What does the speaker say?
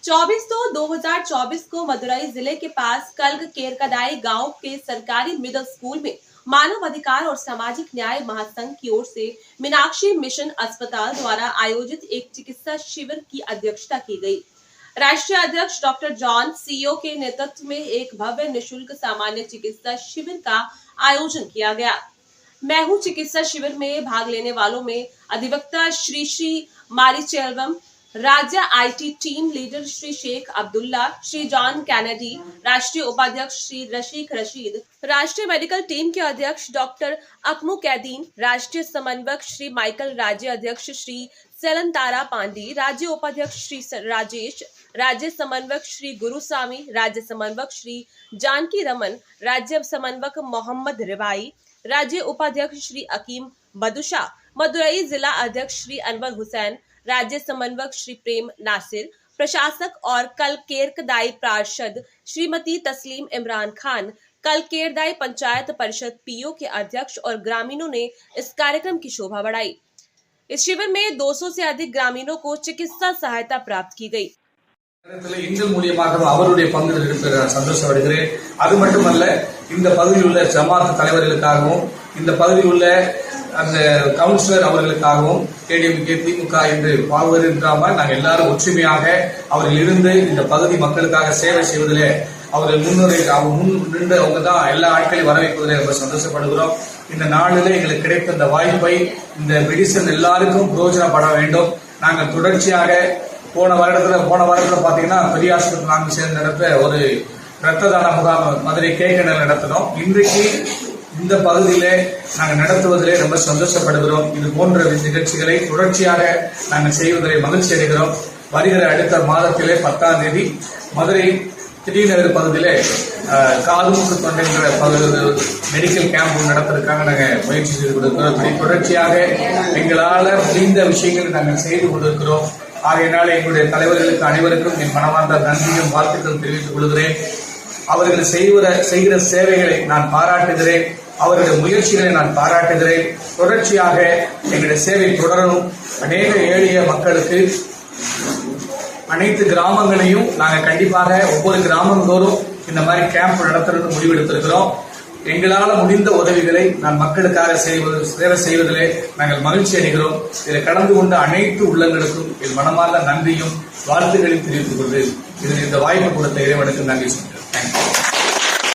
24/2/2024 को मदुरई जिले के पास कल्ग केरकदाई गांव के सरकारी मिडिल स्कूल में मानव अधिकार और सामाजिक न्याय महासंघ की ओर से मीनाक्षी मिशन अस्पताल द्वारा आयोजित एक चिकित्सा शिविर की अध्यक्षता की गई। राष्ट्रीय अध्यक्ष डॉक्टर जॉन सीओ के नेतृत्व में एक भव्य निःशुल्क सामान्य चिकित्सा शिविर का आयोजन किया गया। मैं हूं चिकित्सा शिविर में भाग लेने वालों में अधिवक्ता श्री मारीचेल्वम, राज्य IT team leader Shri Sheikh Abdullah, Shri John Kennedy, राष्ट्रीय उपाध्यक्ष श्री रशीक रशीद, राष्ट्रीय मेडिकल टीम के अध्यक्ष डॉक्टर अकमू कैदीन, राष्ट्रीय समन्वयक श्री माइकल, राज्य अध्यक्ष श्री सेलनतारा पांडी, राज्य उपाध्यक्ष श्री राजेश, राज्य समन्वयक श्री गुरुस्वामी, राज्य समन्वयक श्री जानकी रमन, राज्य समन्वयक मोहम्मद रिवाई, राज्य उपाध्यक्ष श्री अकीम बदुशा, मदुरई जिला अध्यक्ष श्री अनवर हुसैन, राज्य समन्वयक श्री प्रेम नासिर, प्रशासक और कल केरकदाई पार्षद श्रीमती तस्लीम इमरान खान, कल केरदाई पंचायत परिषद पीओ के अध्यक्ष और ग्रामीणों ने इस कार्यक्रम की शोभा बढ़ाई। इस शिविर में 200 से अधिक ग्रामीणों को चिकित्सा सहायता प्राप्त की गई। அவருடைய பங்கு சந்தோஷப்படுகிறேன். அது மட்டுமல்ல, இந்த பகுதியில் உள்ள ஜமாத் தலைவர்களுக்காகவும் இந்த பகுதியில் உள்ள அந்த கவுன்சிலர் அவர்களுக்காகவும் கேடிஎம்கே திமுக என்று பாகுபடுத்தாமல் நாங்கள் எல்லாரும் ஒற்றுமையாக அவர்கள் இருந்து இந்த பகுதி மக்களுக்காக சேவை செய்வதிலே அவர்கள் முன் நின்று அவங்க தான் எல்லா ஆட்களையும் வரவேற்பதிலே ரொம்ப சந்தோஷப்படுகிறோம். இந்த நாளிலே எங்களுக்கு கிடைத்த இந்த வாய்ப்பை இந்த மெடிசன் எல்லாருக்கும் பிரயோஜனப்பட வேண்டும். நாங்கள் தொடர்ச்சியாக போன வாரத்துல பாத்தீங்கன்னா பெரிய ஆஸ்பத்திரி நாங்கள் சேர்ந்து நடத்த ஒரு ரத்த தான முகாம் மதுரை கேக்கடல் நடத்தினோம். இன்றைக்கு இந்த பகுதியிலே நாங்கள் நடத்துவதிலே ரொம்ப சந்தோஷப்படுகிறோம். இது போன்ற நிகழ்ச்சிகளை தொடர்ச்சியாக நாங்கள் செய்வதிலே மகிழ்ச்சி அடைகிறோம். வருகிற அடுத்த மாதத்திலே 10ஆம் தேதி மதுரை திடீர்நகர் பகுதியிலே காதுமுக்கு தொண்டைன்ற மெடிக்கல் கேம்ப் நடத்துறதுக்காக நாங்கள் முயற்சி செய்து கொண்டிருக்கிறோம். இப்படி தொடர்ச்சியாக எங்களால் முடிந்த விஷயங்களை நாங்கள் செய்து கொண்டிருக்கிறோம். ஆகையினால எங்களுடைய தலைவர்களுக்கு அனைவருக்கும் என் மனமார்ந்த நன்றியும் வாழ்த்துக்கள் தெரிவித்துக் கொள்கிறேன். அவர்கள் செய்கிற சேவைகளை நான் பாராட்டுகிறேன். அவருடைய முயற்சிகளை நான் பாராட்டுகிறேன். தொடர்ச்சியாக எங்களுடைய சேவை தொடரணும். அநேக எளிய மக்களுக்கு அனைத்து கிராமங்களையும் நாங்கள் கண்டிப்பாக ஒவ்வொரு கிராமந்தோறும் இந்த மாதிரி கேம்ப் நடத்துறது முடிவெடுத்திருக்கிறோம். எங்களால் முடிந்த உதவிகளை நான் மக்களுக்காக சேவை செய்வதிலே நாங்கள் மகிழ்ச்சி அடைகிறோம். இதில் கலந்து கொண்ட அனைத்து உள்ளங்களுக்கும் என் மனமார்ந்த நன்றியும் வாழ்த்துக்களையும் தெரிவித்துக் கொண்டு இந்த வாய்ப்பு கொடுத்த இறைவனுக்கு நன்றி சொல்கிறேன்.